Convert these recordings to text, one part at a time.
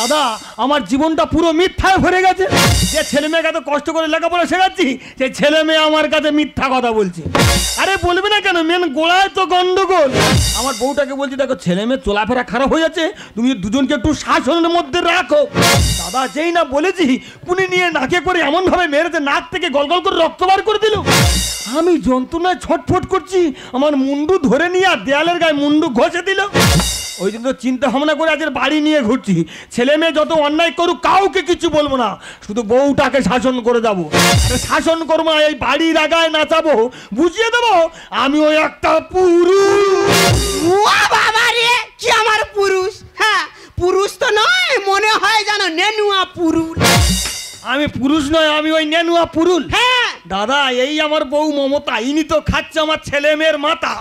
দাদা আমার জীবনটা পুরো মিথ্যায় ভরে গেছে। যে ছেলে মেয়েকে এত কষ্ট করে লেখাপড়া শেখাচ্ছি সেই ছেলে মেয়ে আমার কাছে মিথ্যা কথা বলছে। আরে বলবে না কেন, মেন গোড়ায় তো গন্ডগোল। আমার বউটাকে বলছি দেখো ছেলে মেয়ে চলাফেরা খারাপ হয়ে যাচ্ছে, তুমি দুজনকে একটু শাসনের মধ্যে রাখো। দাদা যেই না বলেছি পুনি নিয়ে নাকে করে এমন ভাবে মেরেছে নাক থেকে গলগল করে রক্ত বার করে দিল। আমি যন্ত্রণায় ছটফট করছি, আমার মুন্ডু ধরে নিয়ে আর দেয়ালের গায়ে মুন্ডু ঘষে দিল। ওই জন্য চিন্তা ভাবনা করে আজের বাড়ি নিয়ে ঘুরছি। ছেলে মেয়ে যত অন্যায় করুক কাউকে কিছু বলবো না, শুধু বউটাকে শাসন করে যাবো। শাসন করবো না, এই বাড়ির আগায় নাচাবো, বুঝিয়ে দেবো আমি ওই একটা পুরুষ। বাবা রে কি আমার পুরুষ? হ্যাঁ পুরুষ তো নয়, মনে হয় জানো নেনুয়া পুরুষ। আমি পুরুষ নয়, আমি ওই নেনুয়া পুরুল। হ্যাঁ দাদা এই আমার বউ মমতা, ইনি তো খাচ্ছে আমার ছেলে মেয়ের মাথা।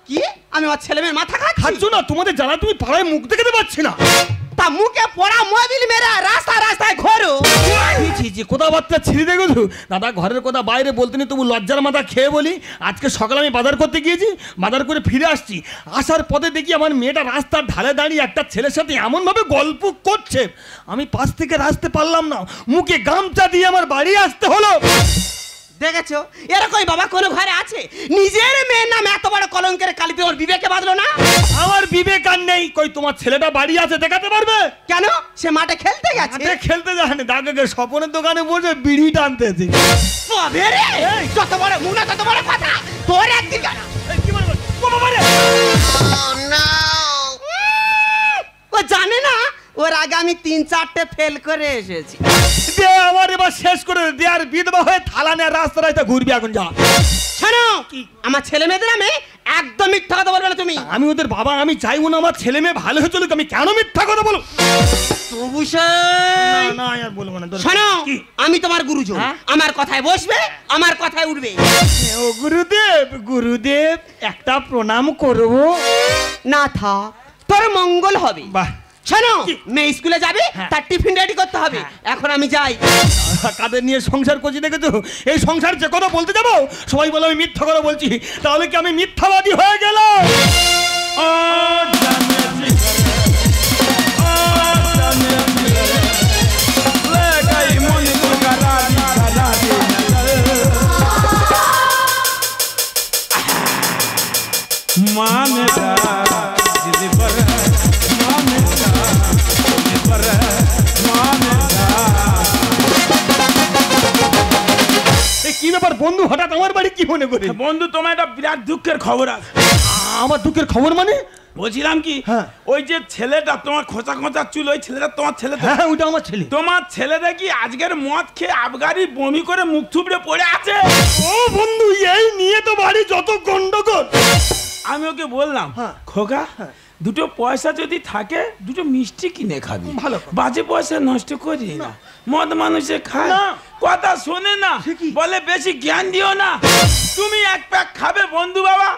কি আমি আমার ছেলে মেয়ের মাথা খাচ্ছ না? তোমাদের জানা তুমি পাড়ায় মুখ দেখাতে পারছি না, তা মুখে পড়া মোবিল মেরা রাস্তায় রাস্তায় ঘোরো। কথাবার্তা ছিঁড়ে দেখো দাদা, ঘরের কথা বাইরে বলতে নেই, তবু লজ্জার মাথা খেয়ে বলি। আজকে সকালে আমি বাজার করতে গিয়েছি, বাজার করে ফিরে আসছি, আসার পথে দেখি আমার মেয়েটা রাস্তার ধারে দাঁড়িয়ে একটা ছেলের সাথে এমনভাবে গল্প করছে, আমি পাশ থেকে আসতে পারলাম না, মুখে গামছা দিয়ে আমার বাড়ি আসতে হলো। দেখেছো এরকম বাবা কোন ঘরে আছে? নিজের মেয়ের নাম এত বড় কলঙ্কের কালিতে ওর বিবেকে বাঁধলো না? আমার বিবেক আর নেই। কই তোমার ছেলেটা বাড়ি আছে, দেখাতে পারবে? কেন? সে মাঠে খেলতে গেছে। খেলতে যায়নি, দাদাকে স্বপনের দোকানে বসে বিড়ি টানতেছে। যত বড় মুনা তত বড় কথা। তোর একদিন ও জানে না ওর আগে আমি 3-4টে ফেল করে এসেছি। আমার এবার শেষ করে দে, আর বিধবা হয়ে থালা নিয়ে রাস্তা রাস্তা ঘুরবি এখন। যা শোনো, আমার ছেলে মেয়েদের নামে একদম মিথ্যা কথা বলবে না তুমি। আমি ওদের বাবা, আমি চাইবো না আমার ছেলে মেয়ে ভালো হয়ে চলুক, আমি কেন মিথ্যা কথা বলবো? না আর বলবো না। শোনো আমি তোমার গুরুজন, আমার কথায় বসবে, আমার কথায় উঠবে। ও গুরুদেব, গুরুদেব একটা প্রণাম করবো? না থাক, তোর মঙ্গল হবে। বাহ শোনো মেয়ে স্কুলে যাবে, তার টিফিন রেডি করতে হবে। এখন আমি যাই। কাদের নিয়ে সংসার করছি দেখেছো? এই সংসার যে কথা বলতে যাবো সবাই বলে আমি মিথ্যা কথা বলছি, তাহলে কি আমি মিথ্যাবাদী হয়ে গেলাম? কি ব্যাপার বন্ধু, হঠাৎ আমার বাড়ি কি মনে করে? বন্ধু তোমার একটা বিরাট দুঃখের খবর আছে। আমার দুঃখের খবর মানে? বলছিলাম কি, ওই যে ছেলেটা তোমার খোঁচা খোঁচা চুল, ওই ছেলেটা তোমার ছেলে? হ্যাঁ ওইটা আমার ছেলে। তোমার ছেলে দেখি আজকের মদ খেয়ে আবগারি বমি করে মুখ থুবড়ে পড়ে আছে। ও বন্ধু এই নিয়ে তো বাড়ি যত গন্ডগোল। আমি ওকে বললাম খোকা দুটো পয়সা যদি থাকে দুটো মিষ্টি কিনে খাবি, ভালো বাজে পয়সা নষ্ট করি না। মদ মানুষে খায় না, কথা শোনে না, বলে বেশি জ্ঞান দিও না। তুমি এক প্যাক খাবে বন্ধু বাবা?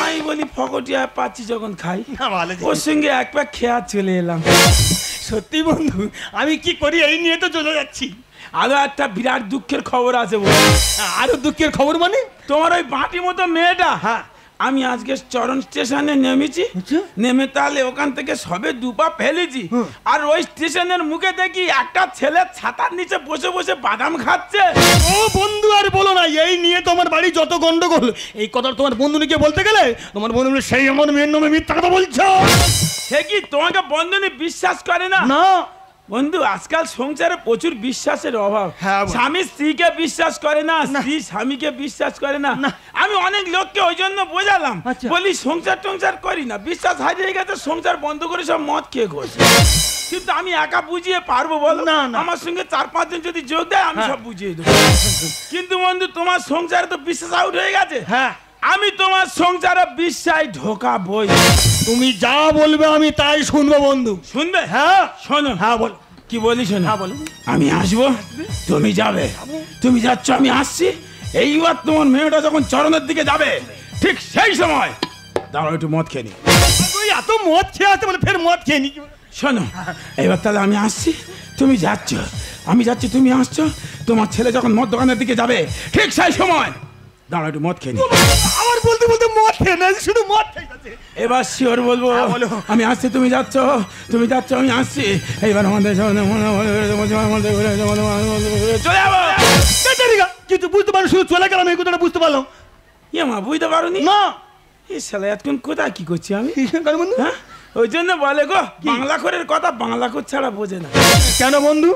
আমি বলি ফকটিয়া পাচ্ছি যখন খাই, ওর সঙ্গে এক প্যাক খেয়া চলে এলাম। সত্যি বন্ধু আমি কি করি, এই নিয়ে তো চলে যাচ্ছি। আরো একটা বিরাট দুঃখের খবর আছে। আরো দুঃখের খবর মানে? তোমার ওই বাটি মতো মেয়েটা, আমি আজকে চরণ স্টেশনে নেমেছি, নেমে তাহলে ওখান থেকে সবে দুপা ফেলেছি, আর ওই স্টেশনের মুখে দেখি একটা ছেলে ছাতার নিচে বসে বসে বাদাম খাচ্ছে। ও বন্ধু আর বলো না, এই নিয়ে তোমার বাড়ি যত গন্ডগোল। এই কথা তোমার বন্ধুকে বলতে গেলে তোমার বন্ধু সেই আমার মেয়ের নামে মিথ্যা কথা বলছো। সে কি তোমাকে বন্ধুনি বিশ্বাস করে না? না বন্ধু আজকাল সংসারে প্রচুর বিশ্বাসের অভাব। স্বামী স্ত্রীকে বিশ্বাস করে না, স্ত্রী স্বামীকে বিশ্বাস করে না। আমি অনেক লোককে ওই জন্য বোঝালাম, বলি সংসার টংসার করি না, বিশ্বাস হারিয়ে গেছে, সংসার বন্ধ করে সব মদ খেয়ে ঘষে। কিন্তু আমি একা বুঝিয়ে পারবো বলো? না, আমার সঙ্গে 4-5 জন যদি যোগ দেয় আমি সব বুঝিয়ে দেবো। কিন্তু বন্ধু তোমার সংসারে তো বিশ্বাস আউট হয়ে গেছে। আমি তোমার সংসারে বিশ্বাস ঢোকাবই। তুমি যা বলবে আমি তাই শুনবো বন্ধু। শুনবে? হ্যাঁ শোনো। হ্যাঁ বল। কি বলি শোনো? হ্যাঁ বলো। আমি আসবো, তুমি যাবে, তুমি যাচ্ছ আমি আসছি। এইবার তোমার মেয়েটা যখন চরণের দিকে যাবে ঠিক সেই সময় দাঁড়াও একটু মদ খেয়ে নি। এত মদ খেয়ে আসতে বলে ফের মদ খেয়ে নি। শোনো এবার তাহলে আমি আসছি, তুমি যাচ্ছ, আমি যাচ্ছি, তুমি আসছো। তোমার ছেলে যখন মদ দোকানের দিকে যাবে ঠিক সেই সময় দাঁড়াও একটু মদ খেয়ে নি। আমার বলতে বলতে মদ খেয়ে না, শুধু মদ খেয়ে এবার শিওর বলবো, আমি আসছি তুমি যাচ্ছ, তুমি যাচ্ছ আমি আসছি, এইবার আমাদের চলে যাবো। কিন্তু বুঝতে পারো, শুধু চলে গেলাম এই কথাটা বুঝতে পারলাম। ইয়ে মা, বুঝতে পারোনি? না। এই শালা এতক্ষণ কোথায় কি করছি আমি? বন্ধু হ্যাঁ, ওই জন্য বলে গো, বাংলা করের কথা বাংলা কর ছাড়া বোঝে না। কেন বন্ধু?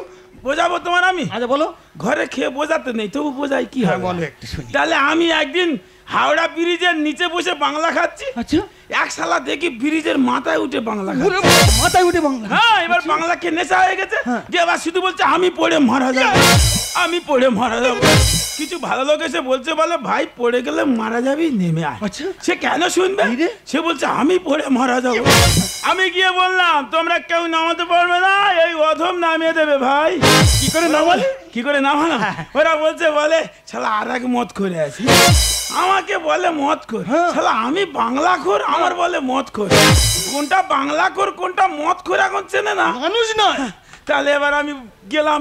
বোঝাবো তোমার আমি। আচ্ছা বলো। ঘরে খেয়ে বোঝাতে নেই, তবু বোঝাই কি হয় বলো একটু শুনি। তাহলে আমি একদিন হাওড়া ব্রিজের নিচে বসে বাংলা খাচ্ছি। আচ্ছা। এক শালা দেখি ব্রিজের মাথায় উঠে বাংলা খাচ্ছে। মাথায় উঠে বাংলা? হ্যাঁ, এবার বাংলাকে নেশা হয়ে গেছে। যে এবার শুধু বলছে আমি পড়ে মারা যাবো, আমি পড়ে মারা যাবো। কিছু ভালো লোক এসে বলছে, বলে ভাই পড়ে গেলে মারা যাবি, নেমে আয়। আচ্ছা। সে কেন শুনবে? সে বলছে আমি পড়ে মারা যাবো। আমি গিয়ে বললাম তোমরা কেউ নামাতে পারবে না, এই অধম নামিয়ে দেবে। ভাই কি করে নামালে? কি করে নামালাম? ওরা বলছে, বলে শালা আর এক মত করে আছে। আমাকে বলে মত খোর, শালা আমি বাংলা খোর, আমার বলে মত খোর। কোনটা বাংলা খোর কোনটা মত খোর এখন চেনে না মানুষ নয়। তাহলে এবার আমি গেলাম,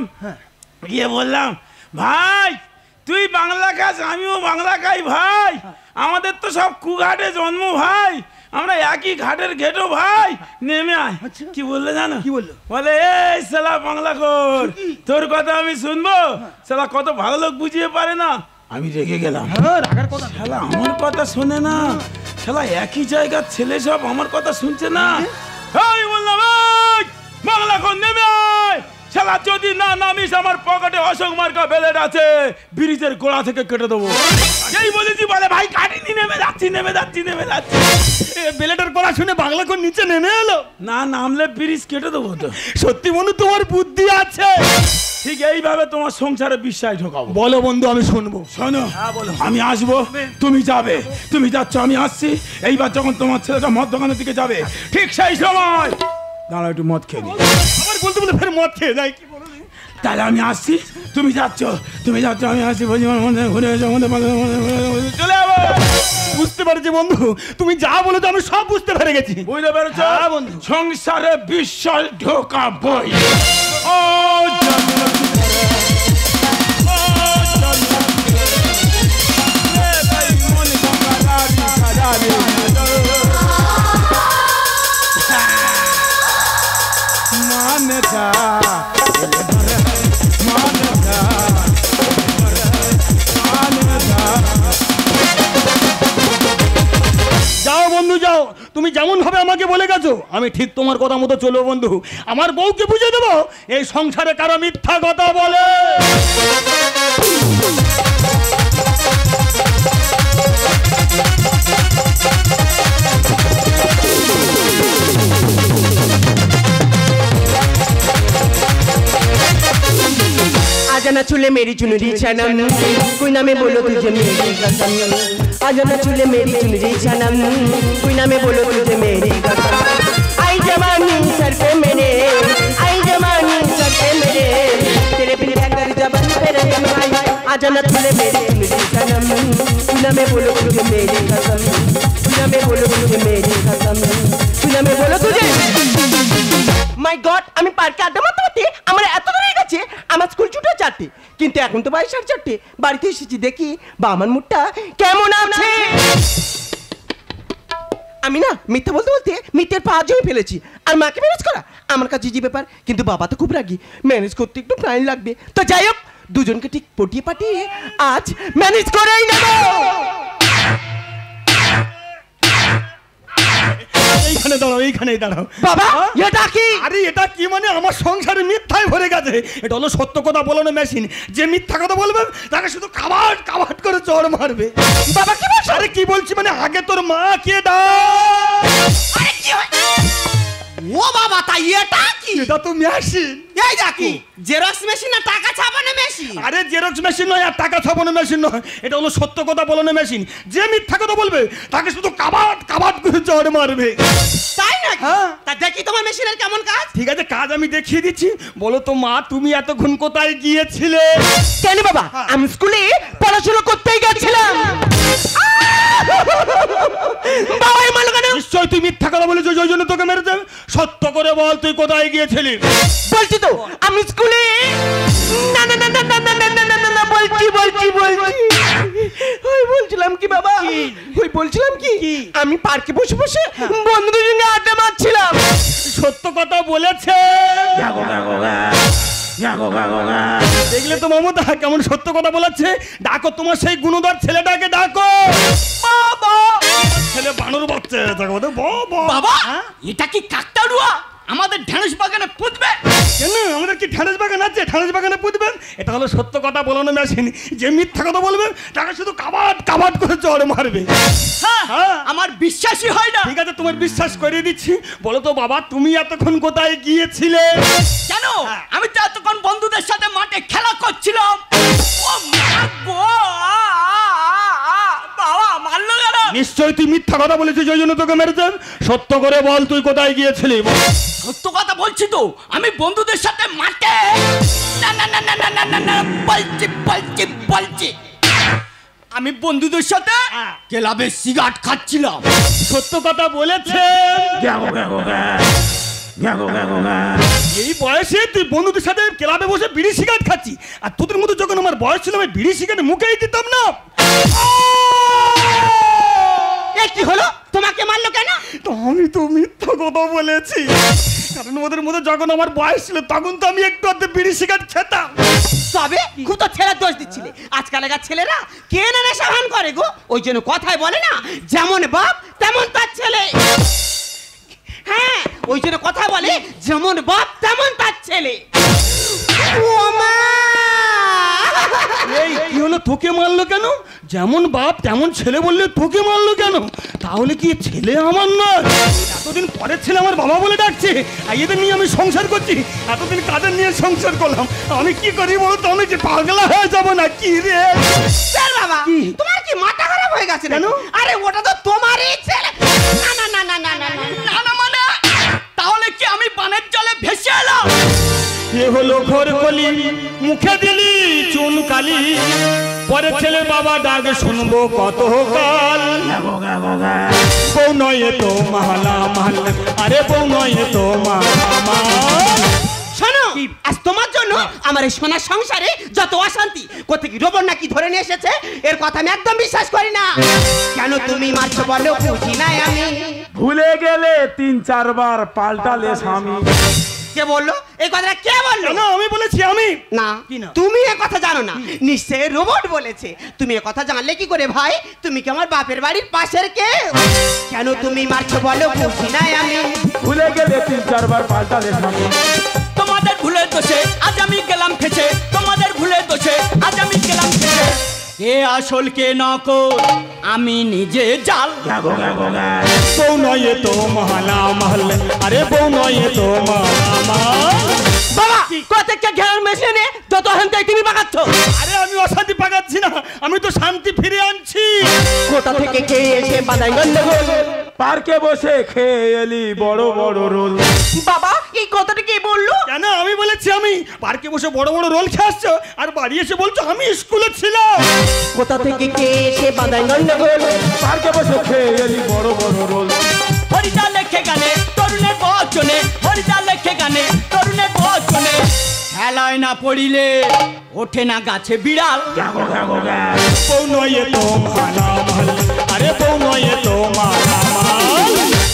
গিয়ে বললাম ভাই তুই বাংলা খাস, আমিও বাংলা খাই ভাই, আমাদের তো সব কুঘাটে জন্ম ভাই, আমরা একই ঘাটের ঘেটো ভাই, নেমে আয়। কি বললে জানো? কি বললো? বলে এই শালা বাংলা খোর, তোর কথা আমি শুনবো? শালা কত ভালো লোক বুঝিয়ে পারে না। আমি রেগে গেলাম। শালা আমার কথা শোনে না, শালা একই জায়গার ছেলে সব আমার কথা শুনছে না। আমি বললাম বাংলা খোর নেমে আয়, শালা যদি না নামিস আমার পকেটে অশোক মার্কা ব্লেড আছে, ব্রিজের গোড়া থেকে কেটে দেবো। এই বলেছি, বলে ভাই কাটিনি, নেমে যাচ্ছি নেমে যাচ্ছি নেমে যাচ্ছি। ব্লেডের গলা শুনে বাংলা কোন নিচে নেমে এলো? না নামলে ব্রিজ কেটে দেবো তো। সত্যি বন্ধু তোমার বুদ্ধি আছে। ঠিক এইভাবে তোমার সংসারে বিশ্বাস ঢোকাবো। বলো বন্ধু, আমি শুনবো। শোনো, আমি আসবো, তুমি যাবে, তুমি যাচ্ছ আমি আসছি। এইবার যখন তোমার ছেলেটা মদ দোকানের দিকে যাবে, ঠিক সেই সময় দাঁড়া একটু মদ খেয়ে নিই। আবার বলতে বলে ফের মদ খেয়ে যায়। কি বলো? তাহলে আমি আসছি, তুমি যাচ্ছ, তুমি যাচ্ছ আমি আসছি, ঘুরে চলে যাবো। বুঝতে পারছি বন্ধু, তুমি যা বলে তো আমি সব বুঝতে পেরে গেছি। বুঝতে পেরেছ বন্ধু? সংসারে বিশ্বাস ঢোকাবই। ও যাও বন্ধু যাও, তুমি যেমন ভাবে আমাকে বলে গেছো আমি ঠিক তোমার কথা মতো চলবো বন্ধু। আমার বউকে বুঝে দেবো এই সংসারে কারো মিথ্যা কথা বলে। आजा ना चूल्हे मेरी चुनरी सनम, कोई ना मैं बोलो तुझे मेरी कसम। आजा ना चूल्हे मेरी चुनरी सनम, कोई ना मैं बोलो तुझे मेरी कसम। आई जवानी सर पे मेरे, आई जवानी सर पे मेरे, तेरे बिन क्या कर जबान पे रहे भाई। आजा ना चूल्हे मेरी चुनरी सनम, कोई ना मैं बोलो तुझे मेरी कसम, कोई ना मैं बोलो तुझे मेरी कसम, कोई ना मैं बोलो तुझे। মাই গড, আমি পার্কে আড্ডা মারতে মারতে আমার এত দূর হয়ে গেছে, আমার স্কুল ছুটে 4টে, কিন্তু এখন তো 4:30। বাড়িতে এসেছি দেখি বা আমার মুডটা কেমন আছে। আমি না মিথ্যা বলতে বলতে মিথ্যের পা জমে ফেলেছি। আর মাকে ম্যানেজ করা আমার কাছে ইজি ব্যাপার, কিন্তু বাবা তো খুব রাগি, ম্যানেজ করতে একটু টাইম লাগবে। তো যাই হোক, দুজনকে ঠিক পটিয়ে পাঠিয়ে আজ ম্যানেজ করেই নেব। এইখানে দাঁড়াও, এইখানেই দাঁড়াও। বাবা এটা কি? আরে এটা কি মানে আমার সংসারে মিথ্যায় ভরে গেছে। এটা হলো সত্য কথা বলানো মেশিন। যে মিথ্যা কথা বলবে তাকে শুধু কাবাট কাবাট করে চড় মারবে। বাবা কি বলছো? আরে কি বলছি মানে আগে তোর মা কে ডাক। আরে কি হয়? ও বাবা, তাই এটা কি? এটা তো মেশিন। এই দেখো, জেরক্স মেশিন না টাকা ছাপানো মেশিন? আরে জেরক্স মেশিন নয় আর টাকা ছাপানো মেশিন নয়, এটা হলো সত্য কথা বলানো মেশিন। যে মিথ্যা কথা বলবে তাকে শুধু কাবাট কাবাট করে চড় মারবে। তাই নাকি? তা দেখি তোমার মেশিনের কেমন কাজ। ঠিক আছে, কাজ আমি দেখিয়ে দিচ্ছি। বলো তো মা, তুমি এতক্ষণ কোথায় গিয়েছিলে? কেন বাবা, আমি স্কুলে পড়াশোনা করতেই গেছিলাম। বাবা মাল কেন? নিশ্চয় তুই মিথ্যা কথা বলেছিস, ওই জন্য তোকে মেরেছে। সত্য করে বল তুই কোথায় গিয়েছিলি? বলছি তো আমি স্কুলে। না না না না না না না না না না বলছি বলছি বলছি। ওই বলছিলাম বলছিলাম কি বাবা, ওই বলছিলাম কি আমি পার্কে বসে বসে বন্ধুদের সঙ্গে আড্ডা মারছিলাম। সত্য কথা বলেছে। দেখলে তো মমতা কেমন সত্য কথা বলেছে। ডাকো তোমার সেই গুণধর ছেলেটাকে ডাকো। বাবা ছেলে বানর বাচ্চা বাবা এটা কি কাকতাড়ুয়া আমাদের ঢেঁড়স বাগানে পুঁতবে? কেন আমাদের কি ঢেঁড়স বাগান আছে? ঢেঁড়স বাগানে পুঁতবেন? এটা হলো সত্য কথা বলানো মেশিন। যে মিথ্যা কথা বলবে তাকে শুধু কাবাট কাবাট করে চড় মারবে। হ্যাঁ আমার বিশ্বাসই হয় না। ঠিক আছে তোমার বিশ্বাস করিয়ে দিচ্ছি। বলো তো বাবা তুমি এতক্ষণ কোথায় গিয়েছিলে? কেন আমি তো এতক্ষণ বন্ধুদের সাথে মাঠে খেলা করছিলাম। ও মা গো, বাবা মারলো কেন? নিশ্চয়ই তুই মিথ্যা কথা বলেছিস ওই জন্য তোকে মেরেছেন। সত্য করে বল তুই কোথায় গিয়েছিলি? সত্য কথা বলছি তো, আমি বন্ধুদের সাথে মাঠে না না না না না না না না বলছি বলছি বলছি আমি বন্ধুদের সাথে ক্লাবে সিগারেট খাচ্ছিলাম। সত্য কথা বলেছে। এই বয়সে তুই বন্ধুদের সাথে ক্লাবে বসে বিড়ি সিগারেট খাচ্ছি, আর তোদের মতো যখন আমার বয়স ছিল আমি বিড়ি সিগারেট মুখেই দিতাম না। কি হলো, তোমাকে মারলো কেন? তো আমি তো মিথ্যা কথা বলেছি, কারণ ওদের মধ্যে যখন আমার বয়স ছিল তখন তো আমি একটু অর্ধেক বিড়ি সিগারেট খেতাম। তবে খুব তো ছেলের দোষ দিচ্ছিলে। আজকালকার ছেলেরা কে না নেশা ভান করে গো, ওই জন্য কথায় বলে না যেমন বাপ তেমন তার ছেলে। হ্যাঁ ওই জন্য কথা বলে যেমন বাপ তেমন তার ছেলে। এই কি হলো, তোকে মারলো কেন? যেমন বাপ তেমন ছেলে বললে তোকে মারলো কেন? তাহলে কি ছেলে আমার নয়? এতদিন পরের ছেলে আমার বাবা বলে ডাকছে, আর এদের নিয়ে আমি সংসার করছি। এতদিন কাদের নিয়ে সংসার করলাম? আমি কি করি বলতো? আমি কি পাগলা হয়ে যাবো না কি রে? বাবা তোমার কি মাথা খারাপ হয়ে গেছে কেন? আরে ওটা তো তোমারই ছেলে। না না না না না না না না মানে তাহলে কি আমি পানের জলে ভেসে এলাম? এ হলো ঘোর কলি, মুখে দিলি চুন কালি, পরে ছেলে বাবা ডাক শুনবো কত কাল। বউ নয় তো মালা মাল, আরে বউ নয় তো মালা। শোনো আজ তোমার জন্য আমার এই সোনার সংসারে যত অশান্তি, কোথা কি রোবট নাকি ধরে নিয়ে এসেছে, এর কথা আমি একদম বিশ্বাস করি না। কেন তুমি মারছো বলো বুঝি নাই আমি। ভুলে গেলে 3-4 বার পাল্টালে স্বামী। কে বললো এই কথাটা? কে বললো? না আমি বলেছি। আমি না তুমি এ কথা জানো না, নিশ্চয়ই রোবট বলেছে। তুমি এ কথা জানলে কি করে ভাই? তুমি কি আমার বাপের বাড়ির পাশের কে? কেন তুমি মারছো বলো বুঝি নাই আমি। ভুলে গেলে 3-4 বার পাল্টালে স্বামী। তোমাদের ভুলের দোষে আজ আমি গেলাম ফেসে, তোমাদের ভুলের দোষে আজ আমি গেলাম ফেসে। কে আসল কে নকল আমি নিজে জাল। বউ নয় তো মালা মাল, আরে বউ নয় তো মালা। বাবা কোথেকে ঘের মেশিনে যত হান্তাই তুমি পাকাচ্ছ? আরে আমি অশান্তি পাকাচ্ছি না, আমি তো শান্তি ফিরে আনছি। কোথা থেকে কে এসে বাদাই গন্ডগোল, পার্কে বসে খেয়ে এলি বড় বড় রোল। বাবা এই কথাটা কে বললো? কেন আমি বলেছি আমি পার্কে বসে বড় বড় রোল খেয়ে আসছো, আর বাড়ি এসে বলছো আমি স্কুলে ছিলাম। কোথা থেকে কে এসে বাদাই গন্ডগোল, পার্কে বসে খেয়ে এলি বড় বড় রোল। হরিদা লেখে গানে তরুণের বচনে, হরিদা লেখে গানে তরুণের বচনে। খেলায় না পড়িলে ওঠে না গাছে বিড়াল। বউ নয় তো মালা মাল, আরে বউ নয় তো মালা মাল।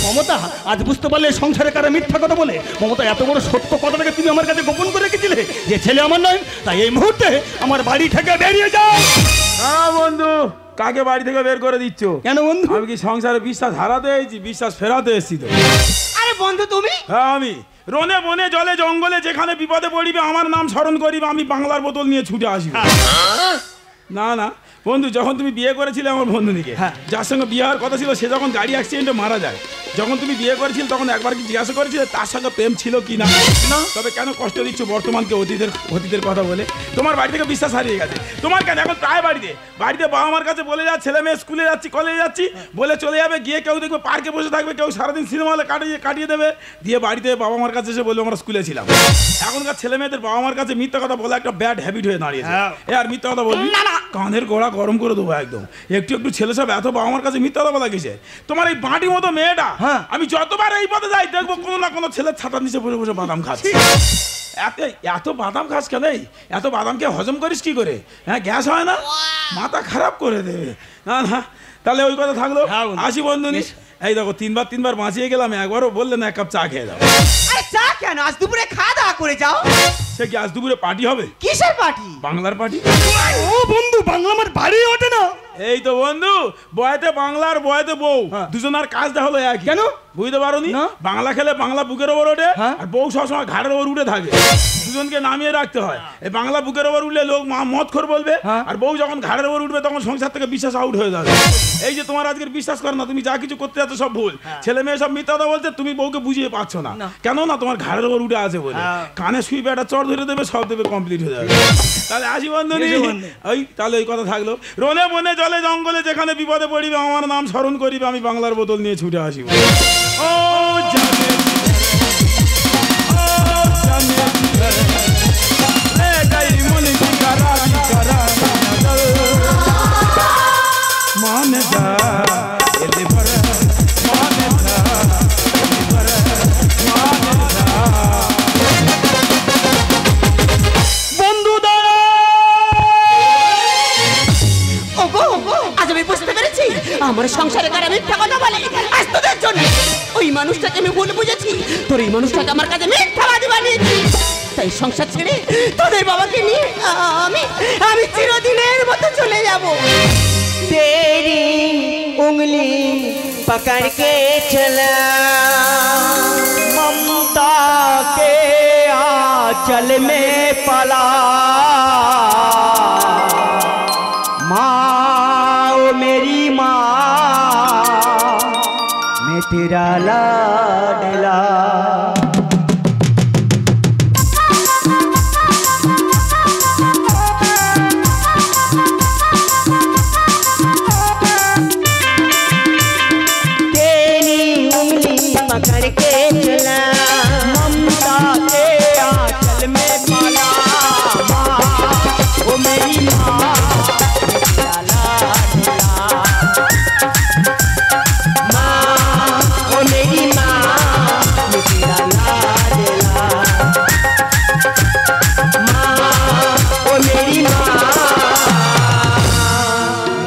মমতা আজ বুঝতে পারলে সংসারে কারা মিথ্যা কথা বলে। মমতা এত বড় সত্য কথাটাকে তুমি আমার কাছে গোপন করে রেখেছিলে যে ছেলে আমার নয়। তাই এই মুহূর্তে আমার বাড়ি থেকে বেরিয়ে যাও। হ্যাঁ বন্ধু, কাকে বাড়ি থেকে বের করে দিচ্ছ? কেন বন্ধু? আমি কি সংসারে বিশ্বাস হারাতে এসেছি? বিশ্বাস ফেরাতে এসেছি তো। আরে বন্ধু তুমি? হ্যাঁ আমি রনে বনে জলে জঙ্গলে যেখানে বিপদে পড়িবে আমার নাম স্মরণ করিবে, আমি বাংলার বোতল নিয়ে ছুটে আসবো। না না বন্ধু, যখন তুমি বিয়ে করেছিলে আমার বন্ধুনিকে, যার সঙ্গে বিয়ে হওয়ার কথা ছিল, সে যখন গাড়ি অ্যাক্সিডেন্টে মারা যায়, যখন তুমি বিয়ে করেছিলে তখন একবার কি জিজ্ঞাসা করেছিলে তার সঙ্গে প্রেম ছিল কি না? তবে কেন কষ্ট দিচ্ছ বর্তমানকে অতীতের কথা বলে? তোমার বাড়ি থেকে বিশ্বাস হারিয়ে গেছে। তোমার কেন এখন প্রায় বাড়িতে বাবা মার কাছে বলে যা ছেলে মেয়ে স্কুলে যাচ্ছি কলেজে যাচ্ছি বলে চলে যাবে, গিয়ে কেউ দেখবে পার্কে বসে থাকবে, কেউ সারাদিন সিনেমা হলে কাটিয়ে দেবে, দিয়ে বাড়িতে বাবা মার কাছে এসে বলবে আমরা স্কুলে ছিলাম। এখনকার ছেলে মেয়েদের বাবা মার কাছে মিথ্যা কথা বলা একটা ব্যাড হ্যাবিট হয়ে দাঁড়িয়েছে। আর মিথ্যা কথা বলবি না, কানের গোড়া গরম করে দেবো একদম। একটু ছেলে সব এত বাবা মার কাছে মিথ্যা কথা বলা গেছে। তোমার এই বাঁটি মতো মেয়েটা আমি যতবার এই পথে যাই দেখবো কোনো না কোনো ছেলের ছাতার নিচে বসে বসে বাদাম খাচ্ছে। এত বাদাম খাস কেন? এত বাদামকে হজম করিস কি করে? হ্যাঁ, গ্যাস হয় না? মাথা খারাপ করে দেবে। না না, তাহলে ওই কথা থাকলো। আসি বন্ধু। এই দেখো, তিনবার বাঁচিয়ে গেলাম, একবারও বললে না এক কাপ চা খেয়ে যাও। আরে চা কেন, আজ দুপুরে খাওয়া দাওয়া করে যাও। সে কি আজ দুপুরে পার্টি হবে? কিসের পার্টি? বাংলার পার্টি। ও বন্ধু, বাংলা আমার বাড়ি ওঠে না। এই তো বন্ধু, বয়তে বাংলার বয়তে বউ, দুজনের কাজটা হলো একই। কেন বুঝতে পারোনি? বাংলা খেলে বাংলা বুকের ওপর ওঠে, আর বউ সবসময় ঘাড়ের ওপর উঠে থাকে। দুজনকে নামিয়ে রাখতে হয়। এই বাংলা বুকের ওপর উঠলে লোক মদ খোর বলবে, আর বউ যখন ঘাড়ের ওপর উঠবে তখন সংসার থেকে বিশ্বাস আউট হয়ে যাবে। এই যে তোমার আজকের বিশ্বাস করে না, তুমি যা কিছু করতে যাচ্ছ সব ভুল। ছেলে মেয়ে সব মিথ্যা কথা বলছে, তুমি বউকে বুঝিয়ে পাচ্ছ না। কেন না? তোমার ঘাড়ের ওপর উঠে আছে বলে। কানে শুই একটা চড় ধরে দেবে, সব দেবে, কমপ্লিট হয়ে যাবে। তাহলে আসি বন্ধু। ওই তাহলে ওই কথা থাকলো। রনে বনে জলে জঙ্গলে যেখানে বিপদে পড়িবে, আমার নাম স্মরণ করিবে, আমি বাংলার বোতল নিয়ে ছুটে আসিব। ও জানে মানে যা এলে বড় মানে যা এলে বড় মানে যা। বন্ধু দাঁড়া। ওগো, আজ আমি বুঝতে পেরেছি আমার সংসারে কারা মিথ্যা কথা বলে। আজ তোদের জন্য ওই মানুষটাকে আমি ভুল বুঝেছি। তোর এই মানুষটাকে আমার কাছে মিথ্যাবাদী বানিয়েছি। তাই সংসার ছেড়ে তোদের বাবাকে নিয়ে আমি চিরদিনের মতো চলে যাব। तेरी उंगली पकड़ के चला, ममता के आंचल में पला। माँ ओ मेरी माँ, मैं तेरा लाडला। पकड़ के चला, ममता के आंचल में पाला। माँ ओ मेरी माँ, तेरा लाडला। माँ ओ मेरी माँ, तेरा लाडला। माँ ओ मेरी माँ,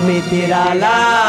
मैं तेरा लाडला।